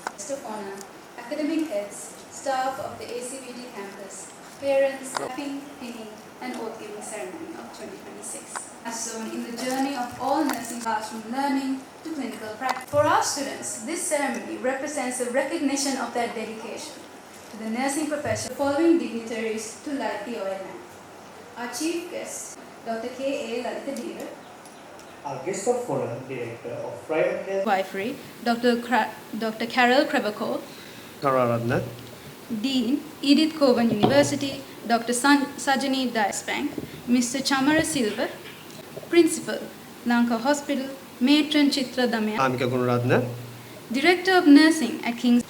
Guest of honor, academic heads, staff of the ACVT campus, parents, clapping, pinning, and oath-giving ceremony of 2026. As shown in the journey of all nursing classroom learning to clinical practice. For our students, this ceremony represents a recognition of their dedication to the nursing profession. The following dignitaries to light the oil lamp. Our chief guest, Dr. K. A. Lalitadira. Our guest of honor, Director of Private Health, Wifery, Dr. Carol Krevakov. Kararatna, Dean, Edith Cowan University, Dr. Sajani Diaspank, Mr. Chamara Silver, Principal, Lanka Hospital, Matron Chitra Damya, Amika Gunaratna, Director of Nursing at King's.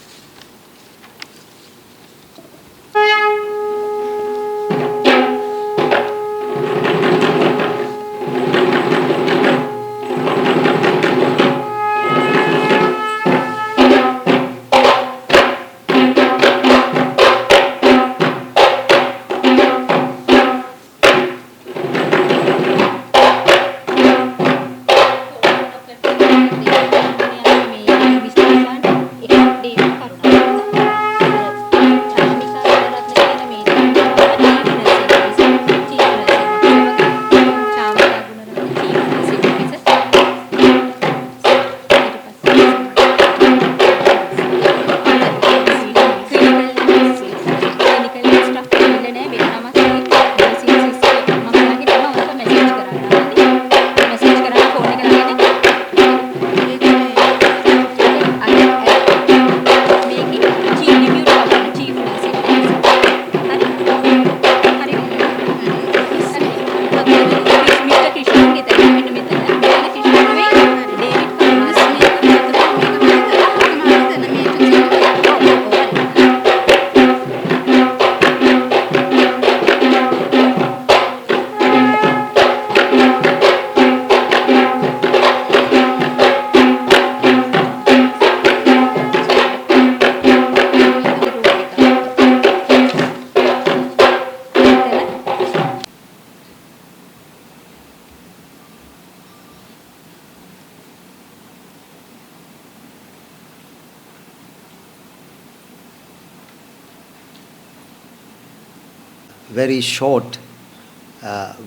very short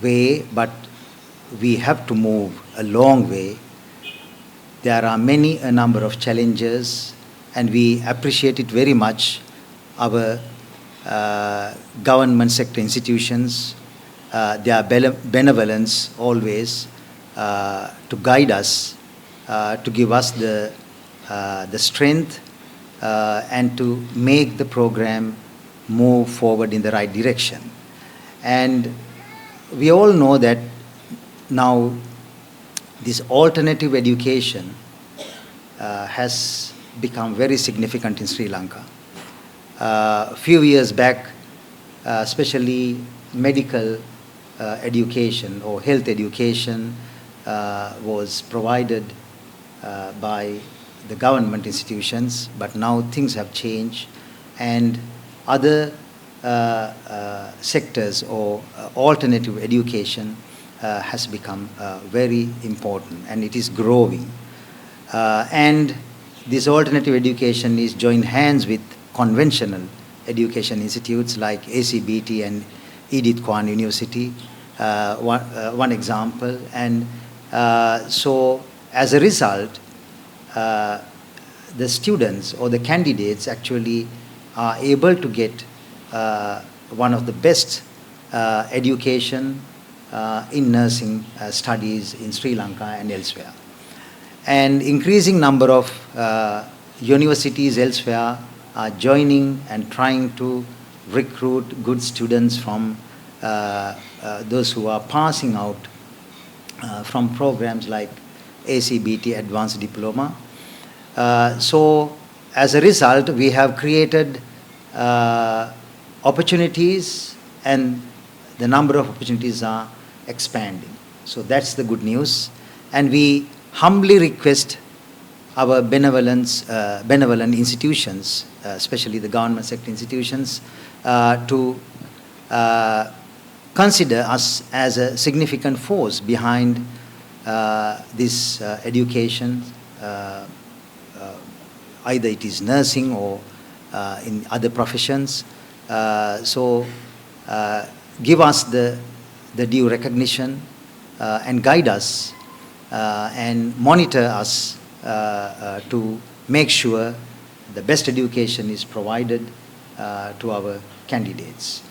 way, but we have to move a long way. There are a number of challenges, and we appreciate it very much. Our government sector institutions, their benevolence always to guide us, to give us the strength and to make the program move forward in the right direction. And we all know that now this alternative education has become very significant in Sri Lanka. A few years back, especially medical education or health education was provided by the government institutions, but now things have changed, and other sectors or alternative education has become very important, and it is growing. And this alternative education is joined hands with conventional education institutes like ACBT and Edith Cowan University, one example. And so as a result, the students or the candidates actually are able to get one of the best education in nursing studies in Sri Lanka and elsewhere. And increasing number of universities elsewhere are joining and trying to recruit good students from those who are passing out from programs like ACBT Advanced Diploma. So as a result, we have created opportunities, and the number of opportunities are expanding. So that's the good news. And we humbly request our benevolent institutions, especially the government sector institutions, to consider us as a significant force behind this education, either it is nursing or in other professions. So give us the due recognition and guide us and monitor us to make sure the best education is provided to our candidates.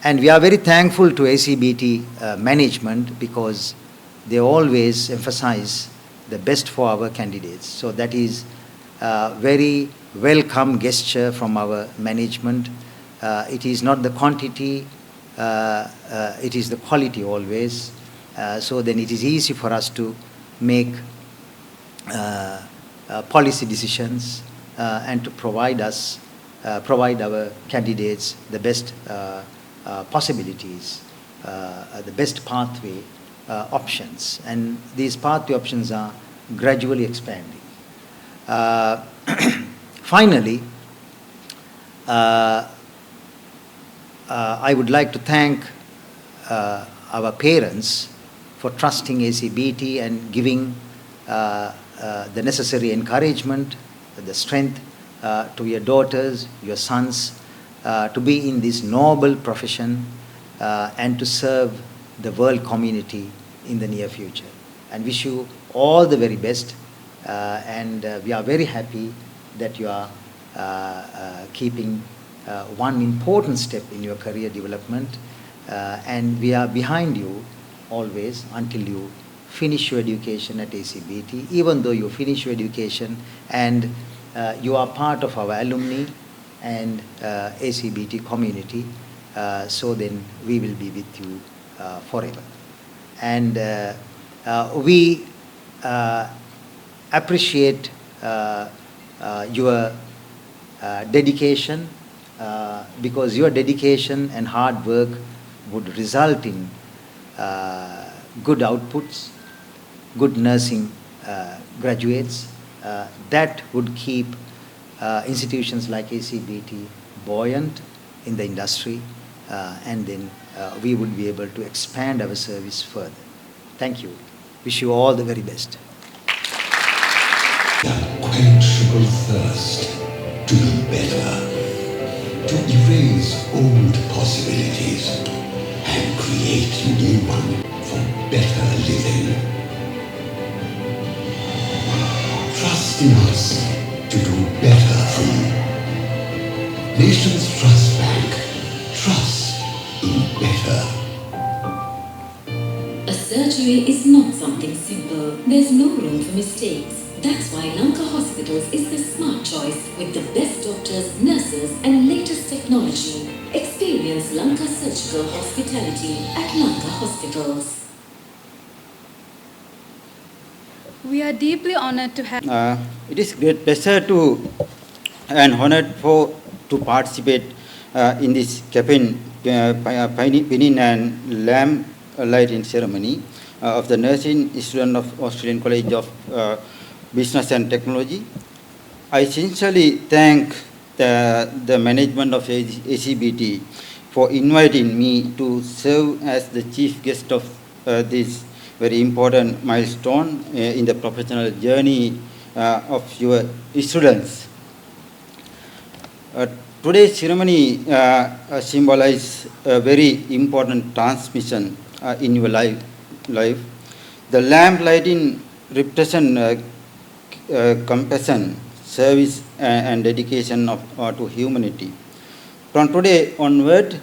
And we are very thankful to ACBT management because they always emphasize the best for our candidates. So that is a very welcome gesture from our management. It is not the quantity, it is the quality always. So then it is easy for us to make policy decisions and to provide our candidates the best possibilities, the best pathway options. And these pathway options are gradually expanding. Finally, I would like to thank our parents for trusting ACBT and giving the necessary encouragement, the strength to your daughters, your sons, to be in this noble profession and to serve the world community in the near future. And wish you all the very best. And we are very happy that you are keeping one important step in your career development. And we are behind you always until you finish your education at ACBT. Even though you finish your education and you are part of our alumni and ACBT community, so then we will be with you forever. And we appreciate your dedication because your dedication and hard work would result in good outputs, good nursing graduates that would keep institutions like ACBT buoyant in the industry, and then we would be able to expand our service further. Thank you. Wish you all the very best. Unquenchable thirst to be better, to erase old possibilities and create new ones for better living. Trust in us to do better for you. Nation's Trust Bank. Trust in better. A surgery is not something simple. There's no room for mistakes. That's why Lanka Hospitals is the smart choice with the best doctors, nurses and latest technology. Experience Lanka Surgical Hospitality at Lanka Hospitals. We are deeply honored to have It is great pleasure to and honored to participate in this campaign pinning and lamp lighting ceremony of the nursing student of Australian College of Business and Technology. I sincerely thank the management of ACBT for inviting me to serve as the chief guest of this very important milestone in the professional journey of your students. Today's ceremony symbolizes a very important transmission in your life. The lamp lighting represents compassion, service, and dedication to humanity. From today onward,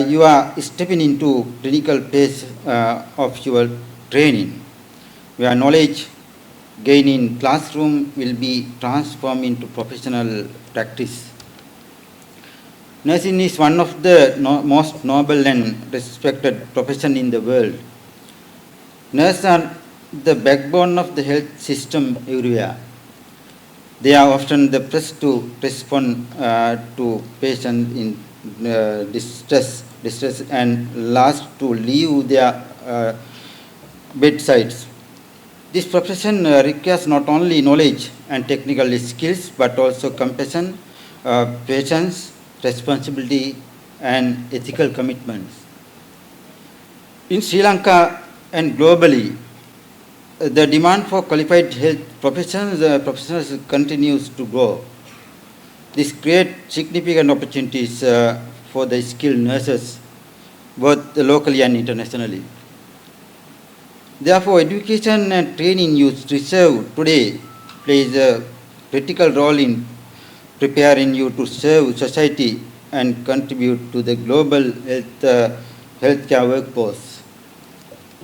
you are stepping into clinical phase of your training, where knowledge gained in classroom will be transformed into professional practice. Nursing is one of the most noble and respected professions in the world. Nurses are the backbone of the health system everywhere. They are often the first to respond to patients in distress and last to leave their bedsides. This profession requires not only knowledge and technical skills but also compassion, patience, responsibility, and ethical commitments. In Sri Lanka and globally, the demand for qualified health professionals continues to grow. This creates significant opportunities for the skilled nurses, both locally and internationally. Therefore, education and training youth reserve today plays a critical role in preparing you to serve society and contribute to the global healthcare workforce.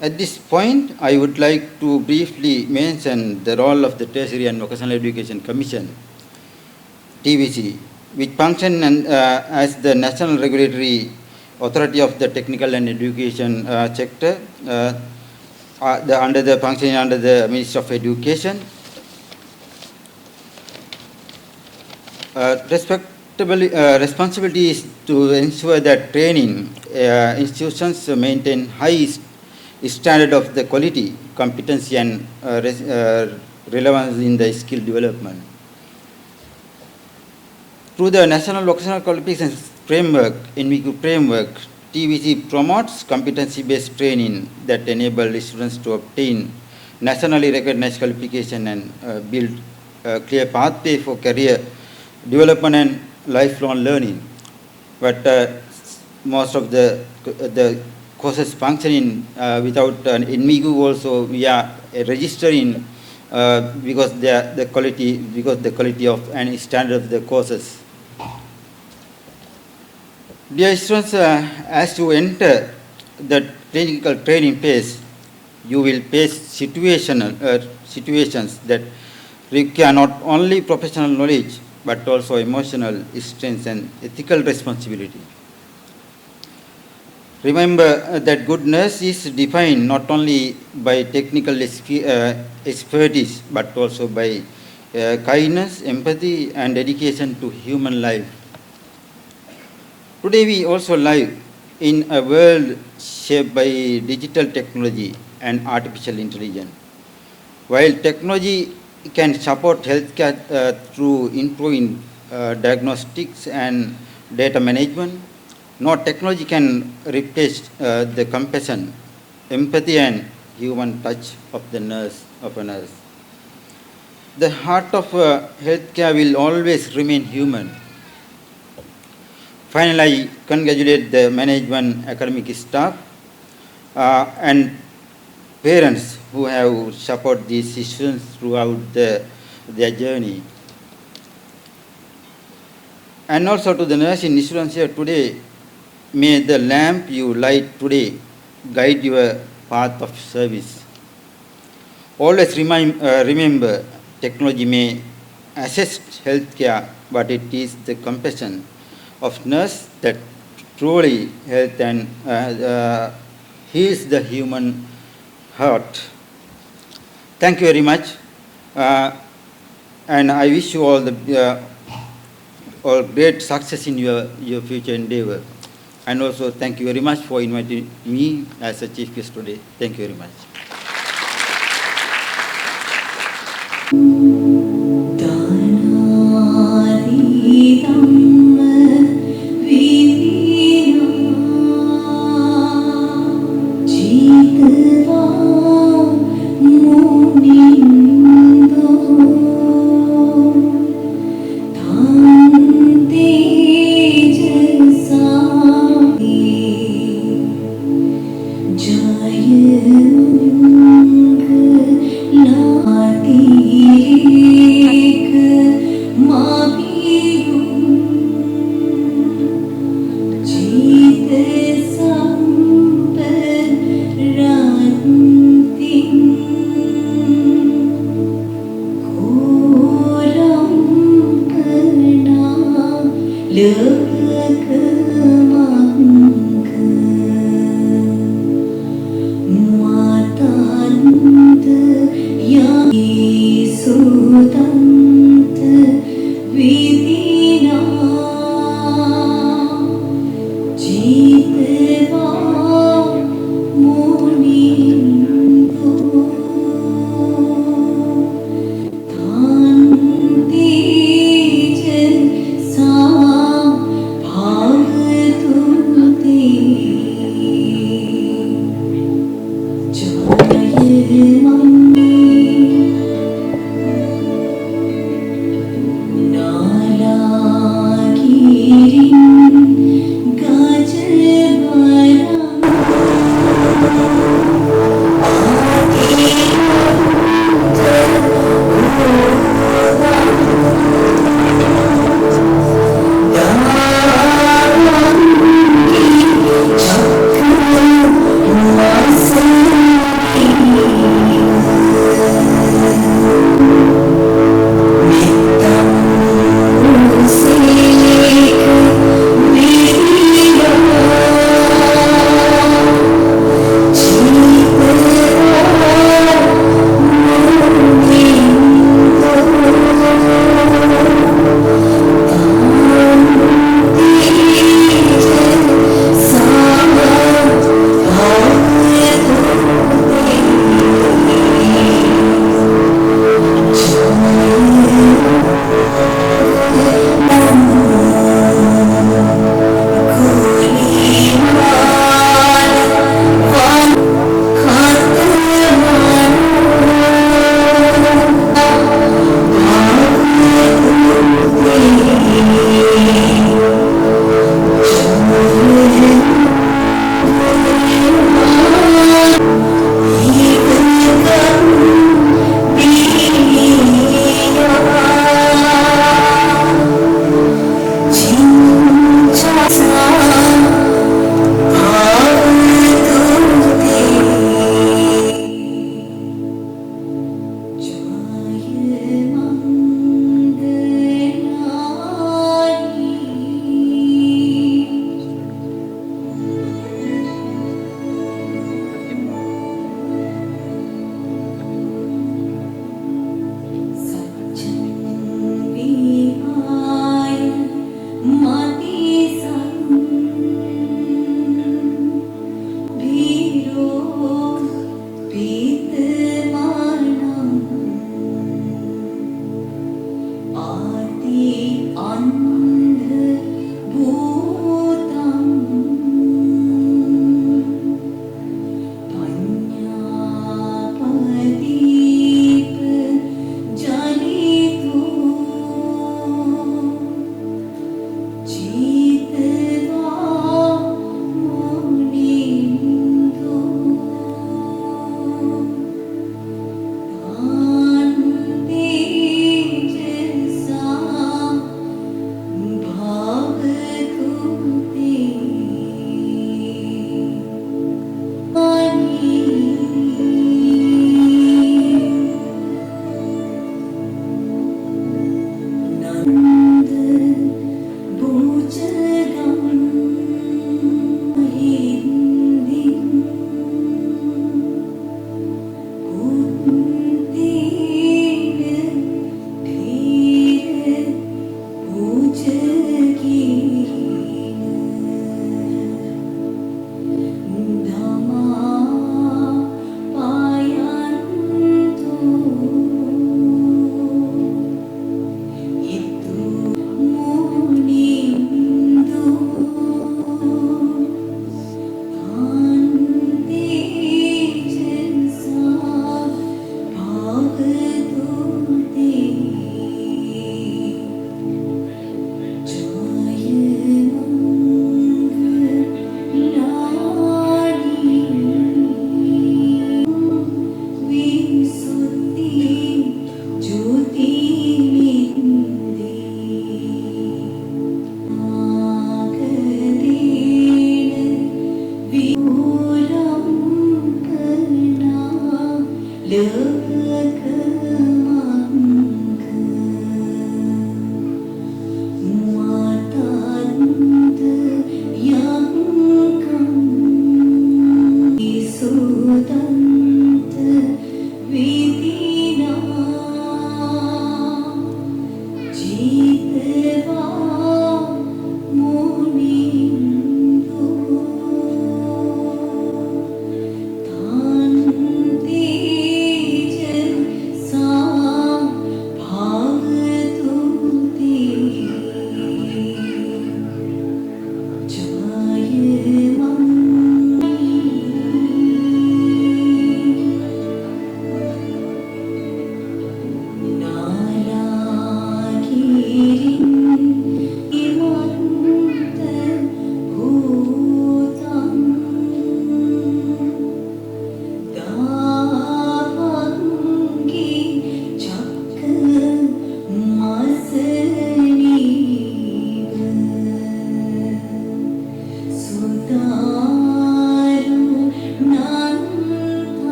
At this point, I would like to briefly mention the role of the Tertiary and Vocational Education Commission, TVC, which functions as the national regulatory authority of the technical and education sector, under the Ministry of Education. Responsibility is to ensure that training institutions maintain high standard of the quality, competency, and relevance in the skill development. Through the National Vocational Qualifications Framework, NVQ framework, TVC promotes competency-based training that enable students to obtain nationally recognized qualification and build a clear pathway for career development and lifelong learning. But most of the courses functioning without an NVQ also we are registering because the quality of and standard of the courses. Dear students, as you enter the clinical training phase, you will face situations that require not only professional knowledge but also emotional strength and ethical responsibility. Remember that good nurse is defined not only by technical expertise but also by kindness, empathy, and dedication to human life. Today we also live in a world shaped by digital technology and artificial intelligence. While technology can support healthcare through improving diagnostics and data management, no technology can replace the compassion, empathy, and human touch of a nurse. The heart of healthcare will always remain human. Finally, I congratulate the management, academic staff, and parents who have supported these students throughout their journey. And also to the nursing students here today, may the lamp you light today guide your path of service. Always remember, technology may assist healthcare, but it is the compassion of nurse that truly health and heals the human heart. Thank you very much, and I wish you all all great success in your future endeavor. And also thank you very much for inviting me as a chief guest today. Thank you very much. Jaya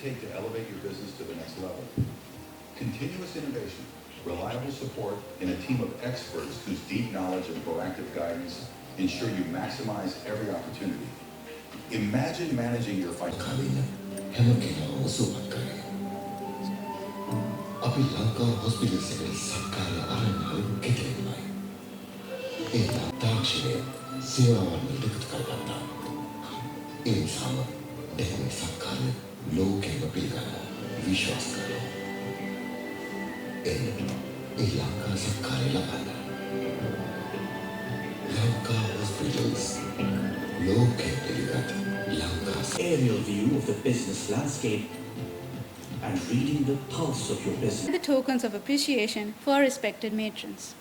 take to elevate your business to the next level? Continuous innovation, reliable support, and a team of experts whose deep knowledge and proactive guidance ensure you maximize every opportunity. Imagine managing your කලින් හැම කෙනාම සුවපත් කරේ. අපි Lanka hospitals එකට සක්කාය ආරම්භය කෙටෙන්නයි. ඒ තාක්ෂණය සේවාවන් වලට එකතු කරගත්තා. ඒ නිසාම එහේ සක්කාය ලෝකෙම පිළිගන්නවා විශ්වාස කරනවා. ඒ ලංකා සක්කාය ලබන්න. ලංකා හොස්පිටල්ස් ලෝකෙ පිළිගත් Lanka aerial view of the business landscape and reading the pulse of your business. The tokens of appreciation for respected matrons.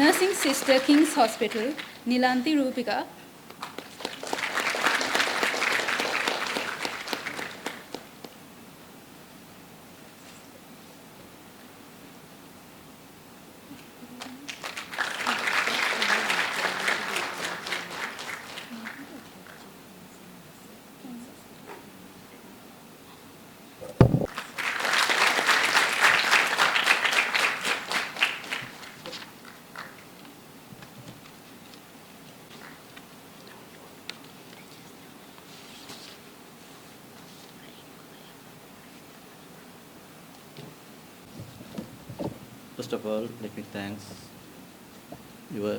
Nursing Sister King's Hospital, Nilanthi Rupika. First of all, let me thanks your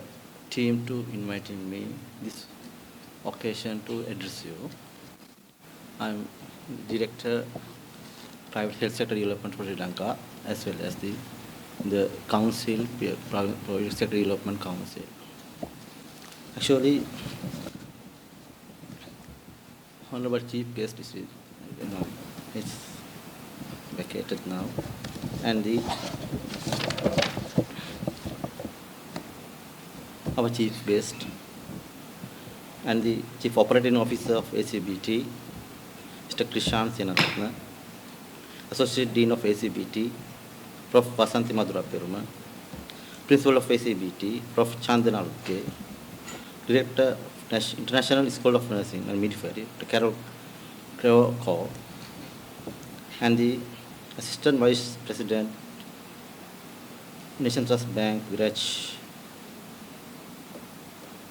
team to inviting me this occasion to address you. I'm Director, Private Health Sector Development for Sri Lanka, as well as the Council, Private Sector Development Council. Actually, Honorable Chief Guest is, it's vacated now, and our Chief Guest and the Chief Operating Officer of ACBT, Mr. Krishan Senaratna, Associate Dean of ACBT, Prof. Vasanthi Madura Peruma, Principal of ACBT, Prof. Chandana Lukke, Director of International School of Nursing and Midwifery, Dr. Carol Kaur, and the Assistant Vice President, Nation Trust Bank, Viraj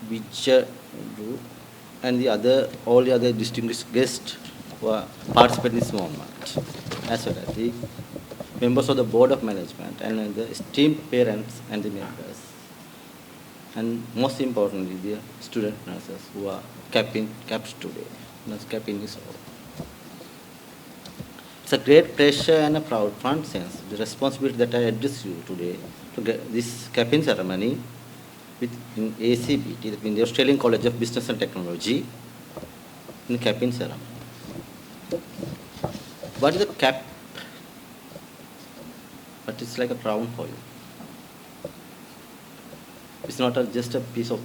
Vijay, and all the other distinguished guests who are participating in this moment, as well as the members of the Board of Management and the esteemed parents and the members, and most importantly, the student nurses who are caps today. Nurse capping is all. It's a great pleasure and a proud fun sense, the responsibility that I address you today to get this capping ceremony in ACBT, in the Australian College of Business and Technology, in the capping ceremony. What is the cap? But it's like a crown for you. It's not just a piece of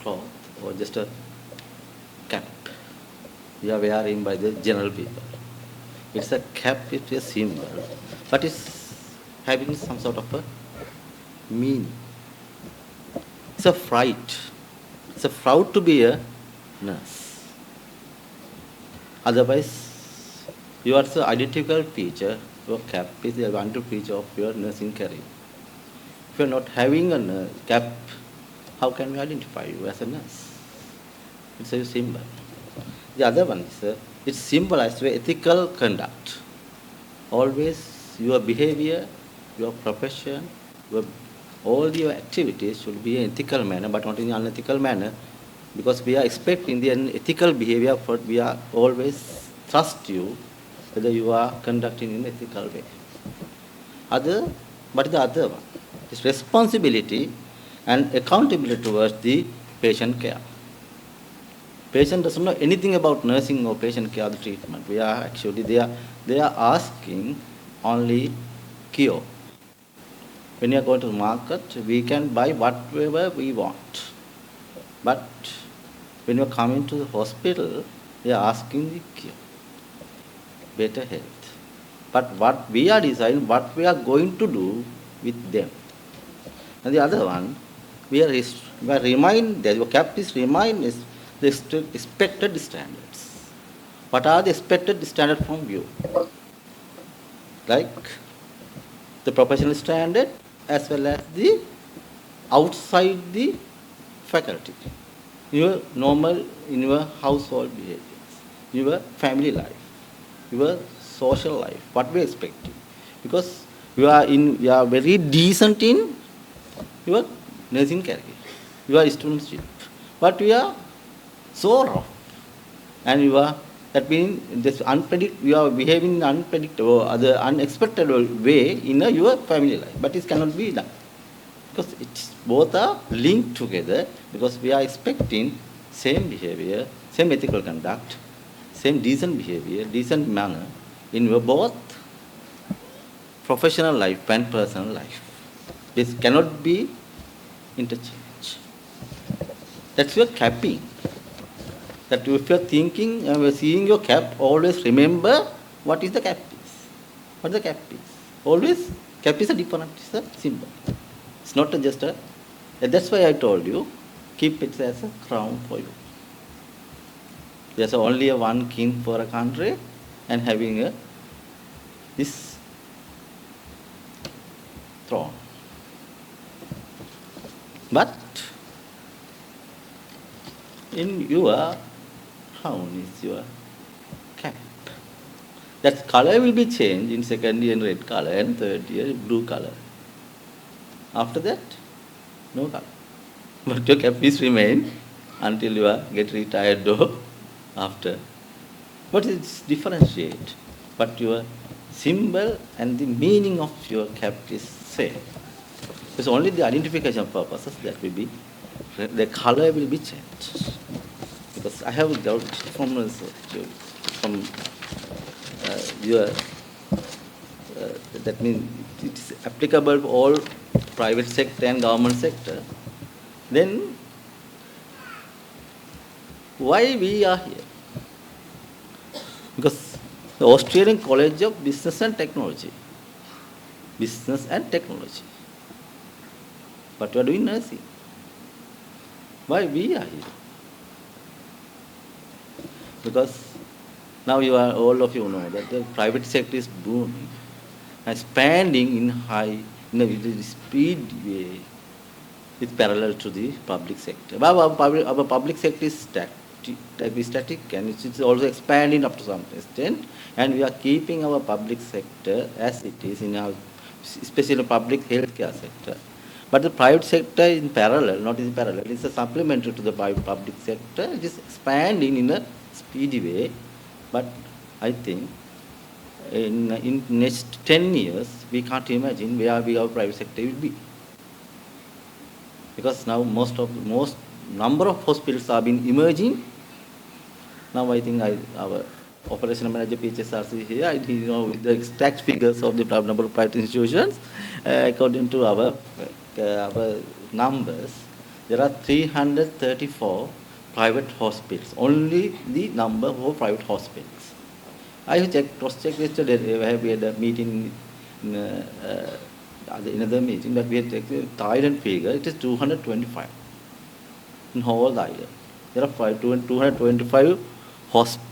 cloth or just a cap you are wearing by the general people. It's a cap, it's a symbol, but it's having some sort of a meaning. It's a fright. It's a proud to be a nurse. Otherwise, you are the identical feature, your cap is the identical feature of your nursing career. If you are not having a cap, how can we identify you as a nurse? It's a symbol. The other one is, it's symbolized by ethical conduct. Always your behavior, your profession, all your activities should be in ethical manner, but not in an unethical manner, because we are expecting the ethical behavior, but we are always trust you whether you are conducting in an ethical way. But the other one is responsibility and accountability towards the patient care. Patient doesn't know anything about nursing or patient care or the treatment. We are actually, they are asking only cure. When you are going to the market, we can buy whatever we want. But when you are coming to the hospital, they are asking the cure, better health. But what we are deciding, what we are going to do with them. And the other one, we are remind that your cap is remind is the expected standards. What are the expected standards from you? Like the professional standard as well as the outside the faculty. Your normal, in your household behaviors, your family life, your social life, what we expect. Because you are very decent in your nursing career, your studentship. But you are so rough. And that means you are behaving in unpredictable, other unexpected way in your family life. But it cannot be done. Because both are linked together, because we are expecting same behavior, same ethical conduct, same decent behavior, decent manner in your both professional life and personal life. This cannot be interchanged. That's your capping. That if you're thinking, seeing your cap, always remember what is the cap is. What the cap is. Always, cap is a different symbol. It's not just a, that's why I told you, keep it as a crown for you. There's only a one king for a country, and having this throne. But in your crown is your cap. That color will be changed in second year red color and third year blue color. After that, no color. But your cap is remain until you get retired or after. But it's differentiate. But your symbol and the meaning of your cap is same. It's only the identification purposes that will be, the color will be changed. Because I have doubt from your, that means it's applicable to all private sector and government sector. Then why we are here? Because the Australian College of Business and Technology, but you are doing nursing. Why we are here? Because now all of you know that the private sector is booming, expanding in a speed way. It's parallel to the public sector. But our public sector is static, and it's also expanding up to some extent. And we are keeping our public sector as it is in our, especially public healthcare sector. But the private sector in parallel, not in parallel, it's a supplementary to the public sector. It is expanding in a speedy way. But I think in next 10 years, we can't imagine where our private sector will be. Because now most number of hospitals are being emerging. Now I think our operational manager PHSRC here, with the exact figures of the number of private institutions, according to our numbers, there are 334 private hospitals. Only the number of private hospitals. I cross-checked yesterday. We had a meeting in another meeting, but we had taken Thailand figure. It is 225 in whole Thailand. There are 225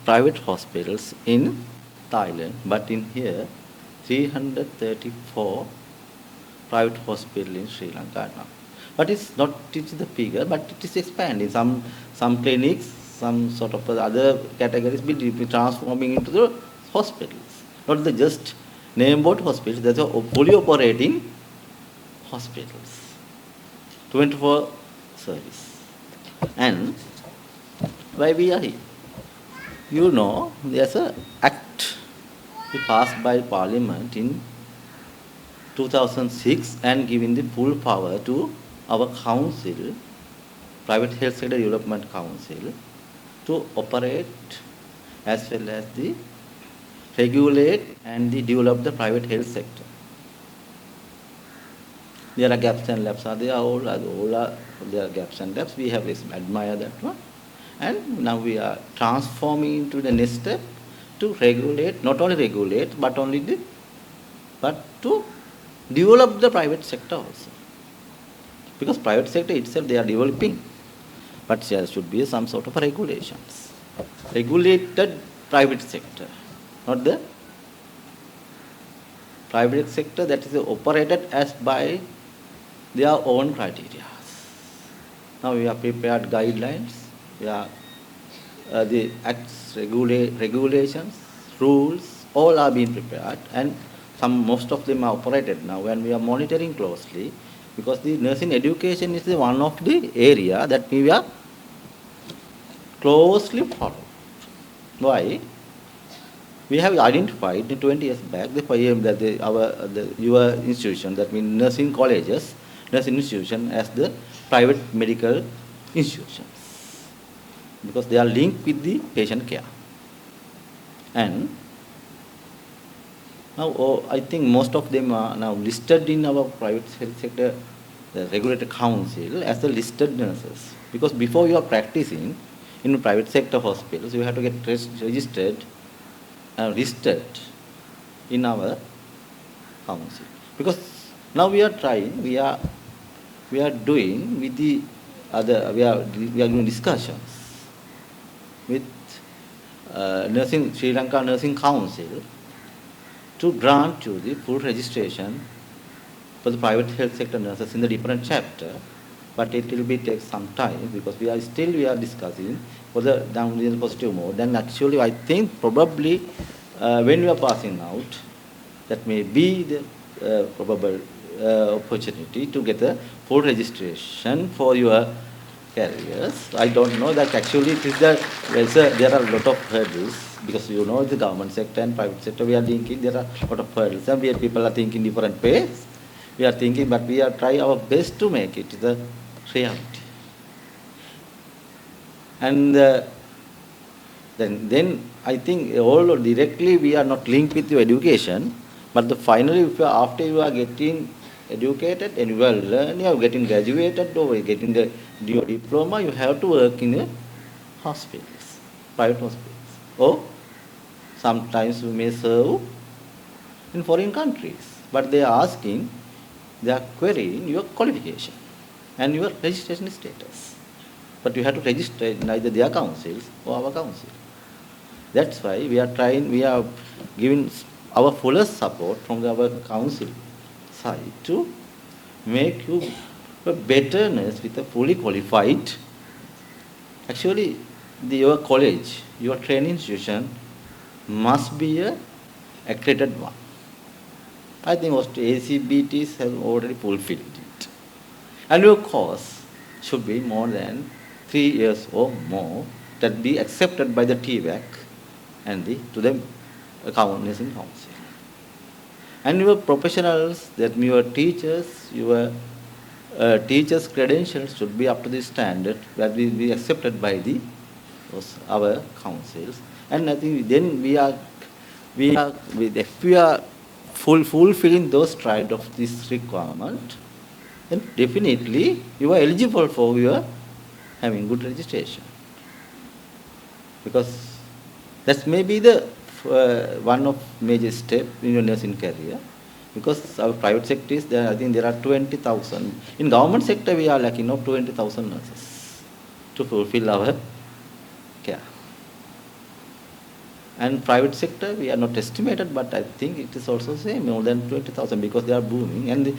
private hospitals in Thailand, but in here 334 private hospitals in Sri Lanka now. But it's not teaching the figure, but it is expanding. Some clinics, some sort of other categories be transforming into the hospitals. Not the just name board hospitals, there's a fully operating hospitals. 24 service. And why we are here? You know, there's an act passed by Parliament in 2006 and giving the full power to our council, Private Health Sector Development Council, to operate as well as the regulate and develop the private health sector. There are gaps and laps. There are gaps and laps. We have admired that one. And now we are transforming into the next step to regulate, not only regulate, but to develop the private sector also. Because private sector itself, they are developing. but there should be some sort of regulations. Regulated private sector, not the private sector that is operated as by their own criteria. Now we have prepared guidelines, we are the acts, regulations, rules, all are being prepared, and most of them are operated now, and we are monitoring closely, because the nursing education is one of the area that we are closely followed. Why? We have identified 20 years back your institution, that means nursing colleges, nursing institution, as the private medical institutions, because they are linked with the patient care. And now I think most of them are now listed in our private health sector, the regulated council, as the listed nurses. Because before you are practicing in private sector hospitals, you have to get registered and listed in our council. Because now we are trying, we are doing with the other, we are doing discussions with Sri Lanka Nursing Council to grant you the full registration for the private health sector nurses in the different chapter, but it will take some time, because we are discussing for the down in the positive mode. Then actually I think probably when we are passing out, that may be the probable opportunity to get a full registration for your carriers. I don't know that actually it is there are a lot of hurdles, because you know the government sector and private sector we are thinking there are a lot of hurdles, and people are thinking different ways. We are thinking, but we are trying our best to make it the reality. And then I think all directly we are not linked with your education, but finally after you are getting educated and you are learning, you are getting graduated or getting your diploma, you have to work in a hospitals, private hospitals, or sometimes you may serve in foreign countries, but they are querying your qualification and your registration status. But you have to register in either their councils or our council. That's why we are giving our fullest support from our council side to make you a better nurse with a fully qualified. Actually, your college, your training institution must be a accredited one. I think most ACBTs have already fulfilled it. And your course should be more than 3 years or more, that be accepted by the TVAC and to the nursing council. And your professionals, that your teachers, teachers' credentials should be up to the standard that will be accepted by our councils. And I think then if we are fulfilling those tried of this requirement, then definitely you are eligible for your having good registration. Because that may be the one of major step in your nursing career. Because our private sector is there, I think there are 20,000. In government sector, we are lacking of 20,000 nurses to fulfill our care. And private sector, we are not estimated, but I think it is also same, more than 20,000, because they are booming. And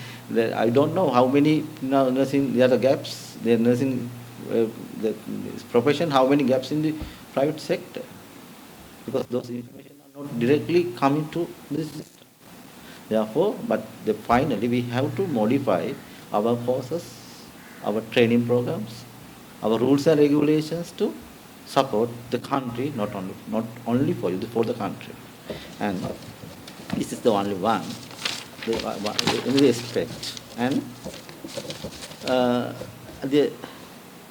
I don't know how many nursing, there are gaps, the nursing the profession, how many gaps in the private sector, because those information are not directly coming to this system. Therefore, finally we have to modify our courses, our training programs, our rules and regulations to support the country, not only for you, for the country. And this is the only one in the aspect. And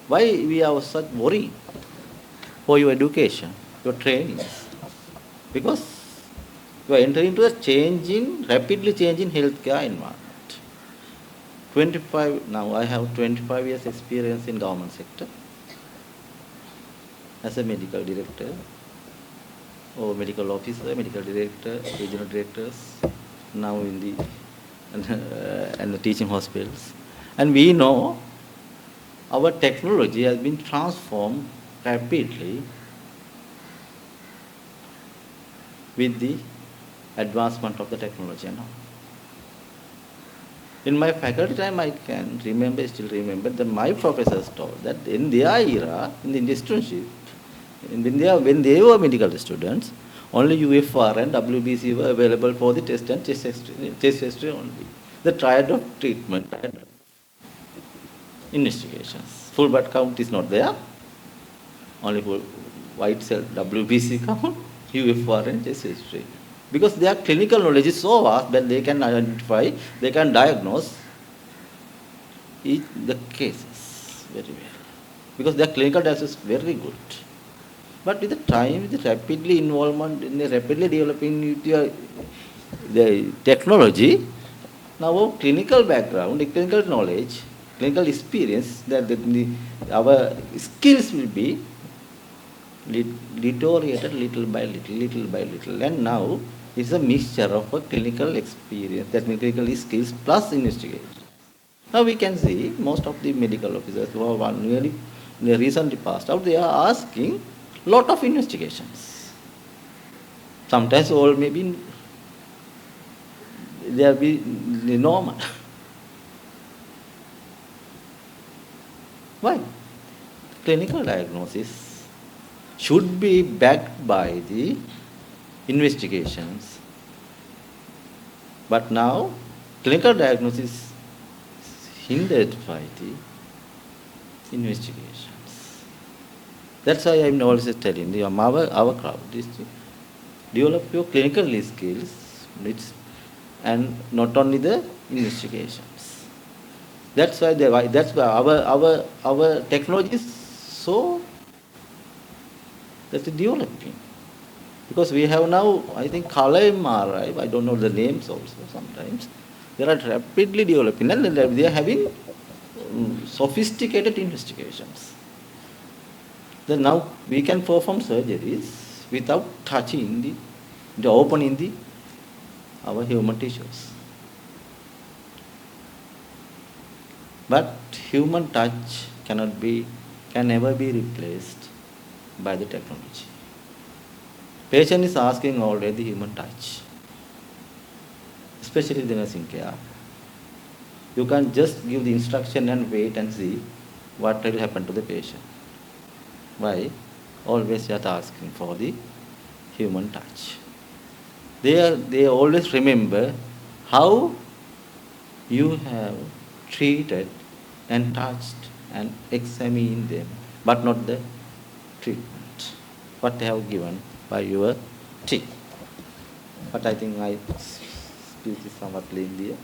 why we are such worried for your education, your trainings? Because you are entering into a rapidly changing healthcare environment. Now I have 25 years experience in government sector as a medical director or medical officer, medical director, regional directors, now in the and the teaching hospitals. And we know our technology has been transformed rapidly with the advancement of the technology and all. In my faculty time, I can remember, still remember, that my professors told that in their era, in the internship, when they were medical students, only UFR and WBC were available for the test and test history only. The triad of treatment, triad of investigations. Full blood count is not there, only for white cell WBC count, UFR and test history. Because their clinical knowledge is so vast that they can identify, they can diagnose the cases very well. Because their clinical diagnosis is very good. But with the time, with the rapidly involvement in the rapidly developing the technology, now our clinical background, the clinical knowledge, clinical experience, our skills will be deteriorated little by little. And now it's a mixture of a clinical experience, that means clinical skills plus investigation. Now we can see most of the medical officers who are nearly recently passed out, they are asking lot of investigations. Sometimes all may be they be normal. Why? Clinical diagnosis should be backed by the investigations. But now clinical diagnosis is hindered by the investigations. That's why I'm always telling you, our crowd is to develop your clinical skills and not only the investigations. That's why our technology is so that's developing. Because we have now, I think, color MRI, I don't know the names also sometimes. They are rapidly developing and they are having sophisticated investigations. Then now we can perform surgeries without touching the opening our human tissues. But human touch can never be replaced by the technology. Patient is asking already human touch, especially the nursing care. You can just give the instruction and wait and see what will happen to the patient. Why? Always you are asking for the human touch. They always remember how you have treated and touched and examined them, but not the treatment, what they have given by your team. But I think my speech is somewhat lengthy,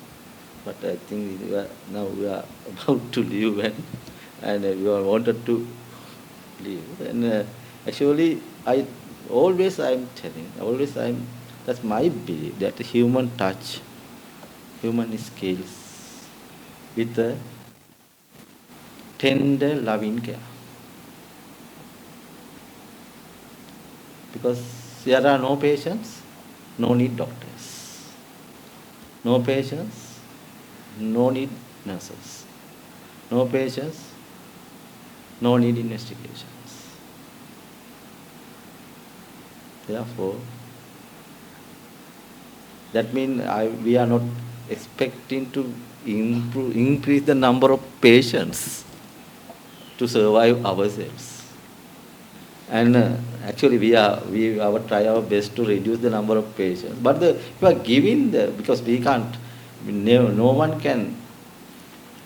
but I think now we are about to leave and we are wanted to leave. And actually, that's my belief, that human touch, human skills with a tender, loving care. Because there are no patients, no need doctors. No patients, no need nurses. No patients, no need investigations. Therefore, that means we are not expecting to increase the number of patients to survive ourselves. And actually we try our best to reduce the number of patients. But if you are giving because we can't, no one can,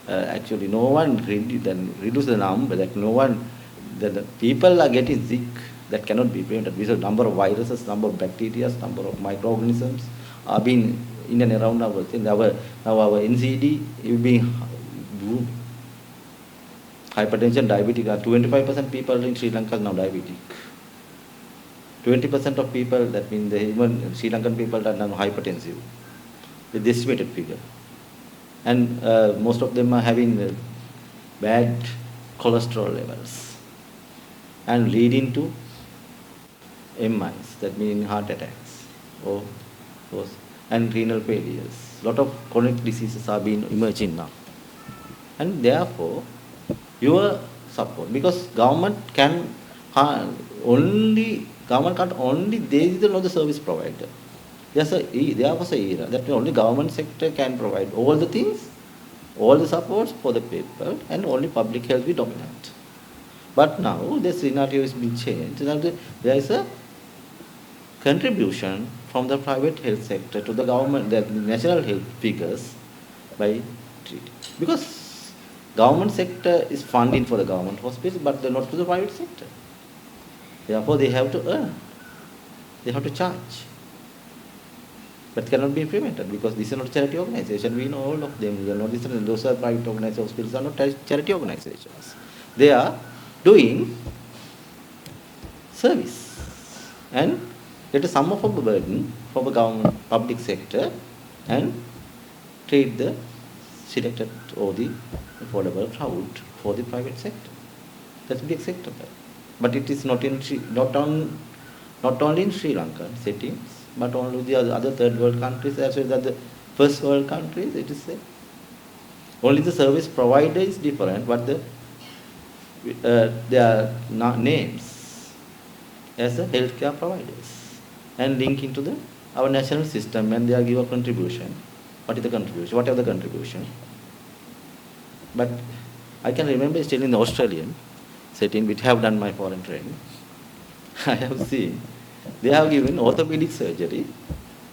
actually no one reduce the number, that no one, the people are getting sick, that cannot be prevented. Because number of viruses, number of bacteria, number of microorganisms are being in and around our thing. Now our NCD is being boom. Hypertension, diabetic, 25% people in Sri Lanka are now diabetic. 20% of people, that means even Sri Lankan people are now hypertensive. It's the estimated figure. And most of them are having bad cholesterol levels and leading to MIs, that means heart attacks and renal failures. A lot of chronic diseases are being emerging now. And therefore, your support, because government can't only, they is not the service provider. There was a era that only government sector can provide all the things, all the supports for the people, and only public health will dominate. But now the scenario has been changed. Now there is a contribution from the private health sector to the government, the national health figures by treaty. Because government sector is funding for the government hospitals, but they're not to the private sector. Therefore, they have to earn. They have to charge. But cannot be prevented because this is not a charity organization. We know all of them. They are not, those are private organized hospitals are not charity organizations. They are doing service and get a sum of a burden from the government public sector and treat the selected or the affordable crowd for the private sector. That will be acceptable. But it is not only in Sri Lankan settings, but only the other third world countries as well as the first world countries. It is same. Only the service provider is different, but their names as the healthcare providers and link into our national system, and they are give a contribution. What is the contribution? Whatever the contribution. But I can remember still in the Australian setting, which have done my foreign training. I have seen they have given orthopedic surgery.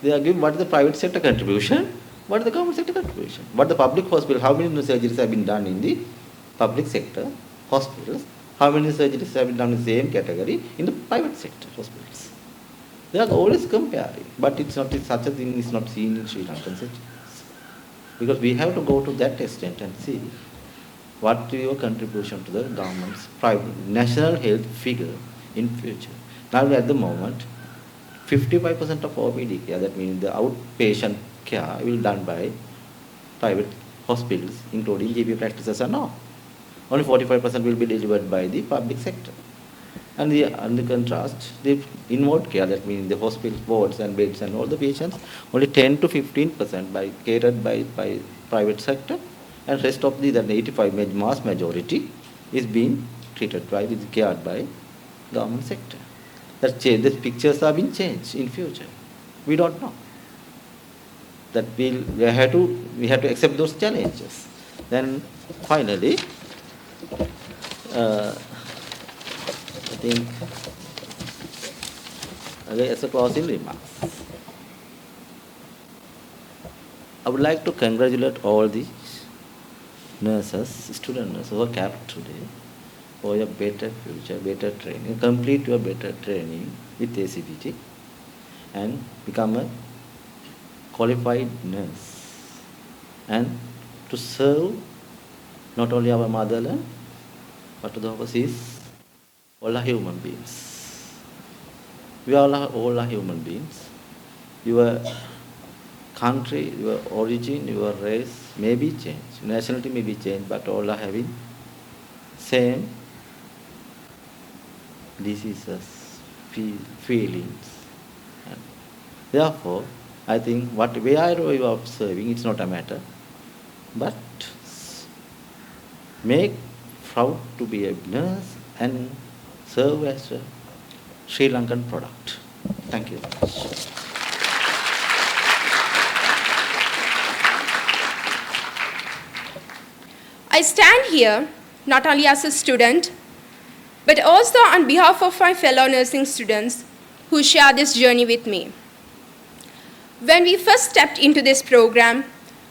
They are giving what is the private sector contribution, what is the government sector contribution, what the public hospital, how many surgeries have been done in the public sector hospitals, how many surgeries have been done in the same category in the private sector hospitals. They are always comparing, but it's not, such a thing is not seen in Sri Lankan settings. Because we have to go to that extent and see what is your contribution to the government's private national health figure in future. Now at the moment, 55% of OPD care, that means the outpatient care, will be done by private hospitals, including GP practices and all. Only 45% will be delivered by the public sector. And the contrast, the inward care, that means the hospital wards and beds and all the patients, only 10 to 15% catered by private sector, and rest of the 85 mass majority is being treated by, is cared by government sector. That change, the pictures are being changed in future. We don't know. That we have to accept those challenges. Then finally, I think as a closing remarks, I would like to congratulate all the nurses, student nurses who are capped today for your better future, better training, complete your better training with ACBT and become a qualified nurse and to serve not only our motherland but to the overseas, all are human beings. We all are human beings. Your country, your origin, your race may be changed, nationality may be changed, but all are having same diseases, feelings. And therefore, I think wherever you are observing, it's not a matter, but make proud to be a nurse and serve as a Sri Lankan product. Thank you very much. I stand here not only as a student, but also on behalf of my fellow nursing students who share this journey with me. When we first stepped into this program,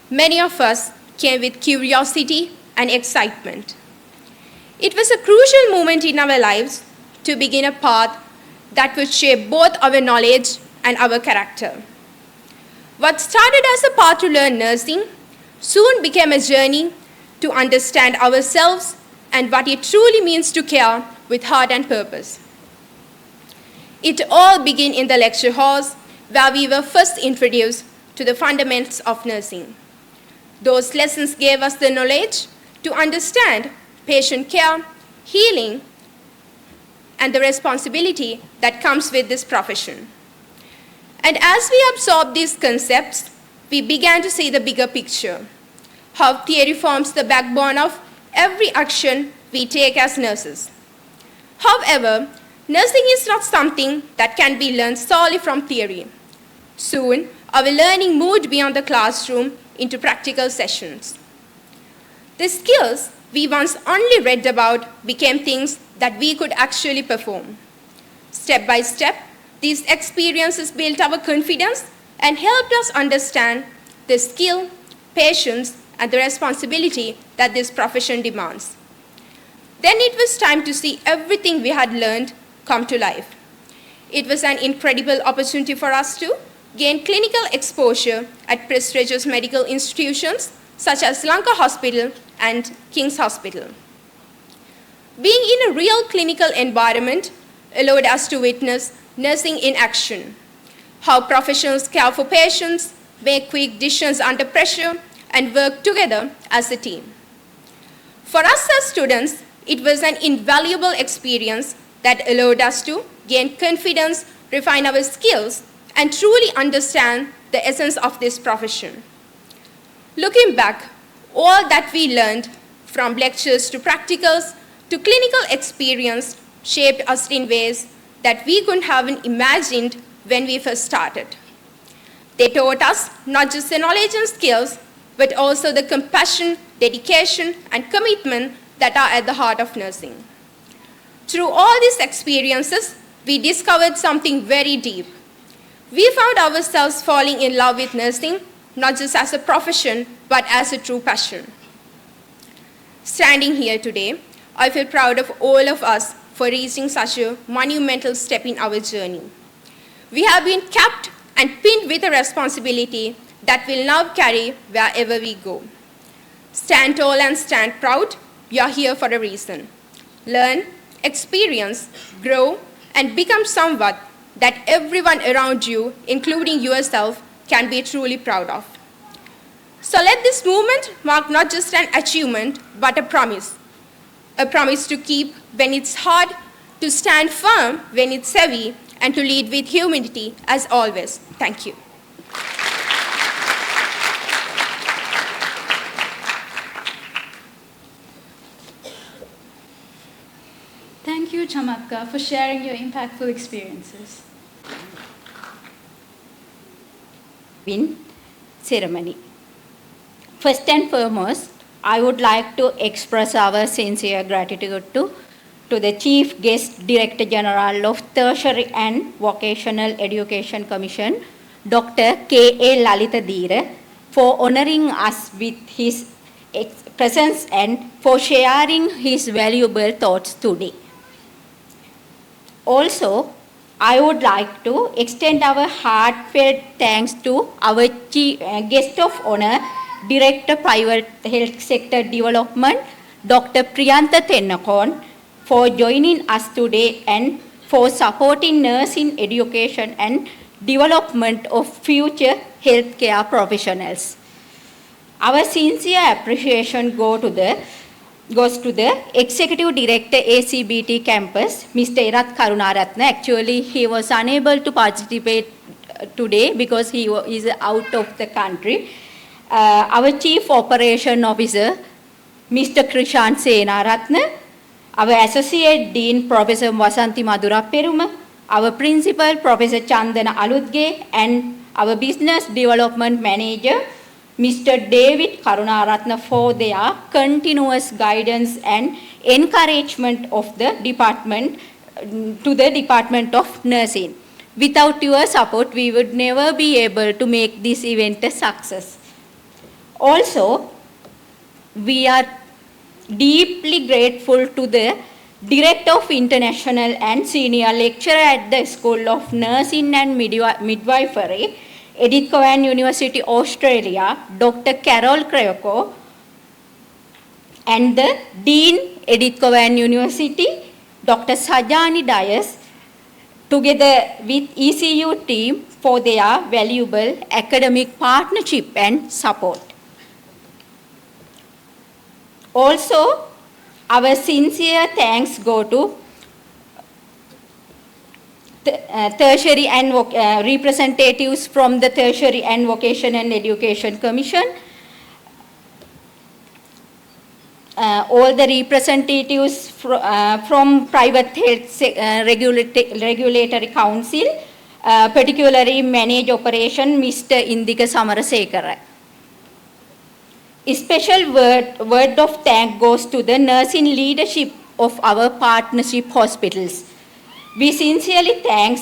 many of us came with curiosity and excitement. It was a crucial moment in our lives to begin a path that would shape both our knowledge and our character. What started as a path to learn nursing soon became a journey to understand ourselves and what it truly means to care with heart and purpose. It all began in the lecture halls where we were first introduced to the fundamentals of nursing. Those lessons gave us the knowledge to understand patient care, healing, and the responsibility that comes with this profession. And as we absorbed these concepts, we began to see the bigger picture, how theory forms the backbone of every action we take as nurses. However, nursing is not something that can be learned solely from theory. Soon, our learning moved beyond the classroom into practical sessions. The skills we once only read about became things that we could actually perform. Step by step, these experiences built our confidence and helped us understand the skill, patience, and the responsibility that this profession demands. Then it was time to see everything we had learned come to life. It was an incredible opportunity for us to gain clinical exposure at prestigious medical institutions such as Lanka Hospital and King's Hospital. Being in a real clinical environment allowed us to witness nursing in action, how professionals care for patients, make quick decisions under pressure, and work together as a team. For us as students, it was an invaluable experience that allowed us to gain confidence, refine our skills, and truly understand the essence of this profession. Looking back, all that we learned, from lectures to practicals to clinical experience, shaped us in ways that we couldn't have imagined when we first started. They taught us not just the knowledge and skills, but also the compassion, dedication, and commitment that are at the heart of nursing. Through all these experiences, we discovered something very deep. We found ourselves falling in love with nursing, not just as a profession, but as a true passion. Standing here today, I feel proud of all of us for reaching such a monumental step in our journey. We have been capped and pinned with a responsibility that will now carry wherever we go. Stand tall and stand proud. We are here for a reason. Learn, experience, grow, and become someone that everyone around you, including yourself, can be truly proud of. So let this movement mark not just an achievement, but a promise to keep when it's hard, to stand firm when it's heavy, and to lead with humility as always. Thank you. Thank you, Chamatka, for sharing your impactful experiences. Win ceremony. First and foremost, I would like to express our sincere gratitude to the Chief Guest Director General of Tertiary and Vocational Education Commission, Dr. K.A. Lalitadira, for honoring us with his presence and for sharing his valuable thoughts today. Also, I would like to extend our heartfelt thanks to our guest of honor, Director Private Health Sector Development, Dr. Priyantha Tennakon, for joining us today and for supporting nursing education and development of future healthcare professionals. Our sincere appreciation goes to the Executive Director ACBT Campus, Mr. Erath Karunaratne. Actually, he was unable to participate today because he is out of the country. Our Chief Operation Officer, Mr. Krishan Senaratne, our Associate Dean, Professor Vasanthi Madura Peruma, our Principal, Professor Chandana Aludge, and our Business Development Manager, Mr. David Karunaratne, for their continuous guidance and encouragement of the department to the Department of Nursing. Without your support, we would never be able to make this event a success. Also, we are deeply grateful to the Director of International and Senior Lecturer at the School of Nursing and Midwifery, Edith Cowan University, Australia, Dr. Carol Krayoko, and the Dean, Edith Cowan University, Dr. Sajani Dias, together with ECU team for their valuable academic partnership and support. Also, our sincere thanks go to tertiary and representatives from the Tertiary and Vocational Education Commission, all the representatives from private health regulatory council, particularly manage operation Mr. Indika Samarasekara. A special word of thanks goes to the nursing leadership of our partnership hospitals. We sincerely thank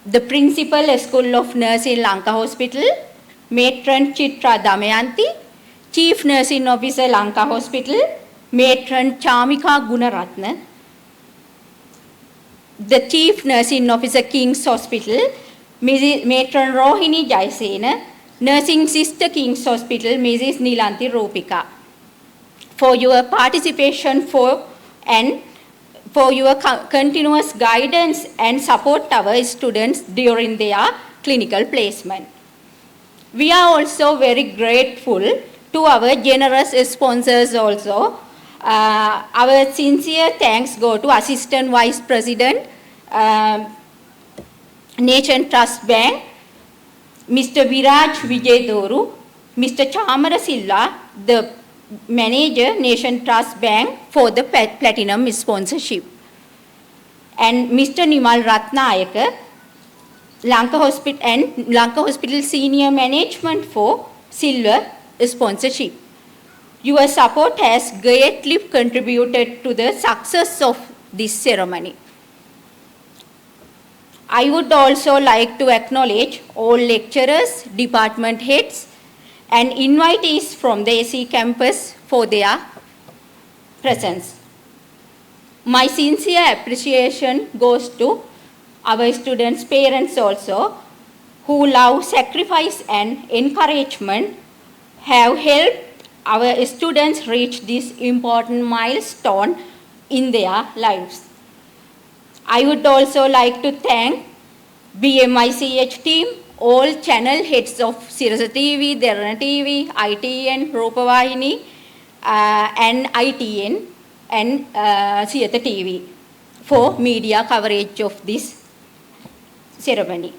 the Principal School of Nursing Lanka Hospital, Matron Chitra Damayanti, Chief Nursing Officer Lanka Hospital, Matron Chamika Gunaratna, the Chief Nursing Officer King's Hospital, Matron Rohini Jaisena, Nursing Sister King's Hospital, Mrs. Nilanti Ropika, for your participation and for your continuous guidance and support our students during their clinical placement. We are also very grateful to our generous sponsors also. Our sincere thanks go to Assistant Vice President, Nation Trust Bank, Mr. Viraj Vijayadoru, Mr. Chamara Silla, the Manager, Nation Trust Bank, for the Platinum sponsorship. And Mr. Nimal Ratnayaka, Lanka Hospital Senior Management for Silver sponsorship. Your support has greatly contributed to the success of this ceremony. I would also like to acknowledge all lecturers, department heads, and invitees from the AC campus for their presence. My sincere appreciation goes to our students' parents also, who love, sacrifice, and encouragement have helped our students reach this important milestone in their lives. I would also like to thank BMICH team, all channel heads of Sirasa TV, Derana TV, ITN, Rupavahini, and ITN, and Siyata TV for media coverage of this ceremony.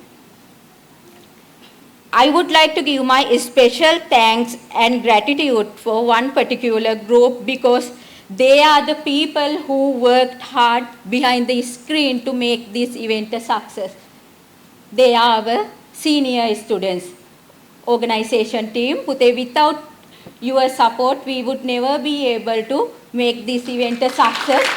I would like to give my special thanks and gratitude for one particular group, because they are the people who worked hard behind the screen to make this event a success. They are our senior students, organization team. Without your support, we would never be able to make this event a success.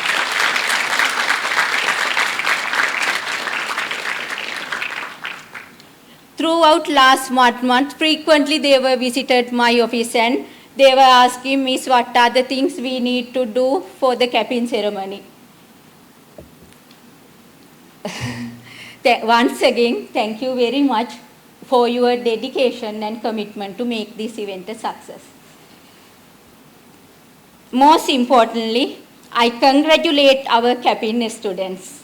Throughout last month, frequently they were visited my office and they were asking me what are the things we need to do for the capping ceremony. Once again, thank you very much for your dedication and commitment to make this event a success. Most importantly, I congratulate our capping students.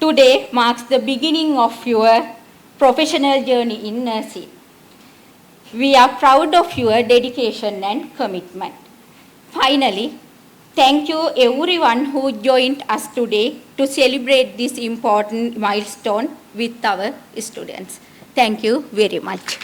Today marks the beginning of your professional journey in nursing. We are proud of your dedication and commitment. Finally, thank you everyone who joined us today to celebrate this important milestone with our students. Thank you very much.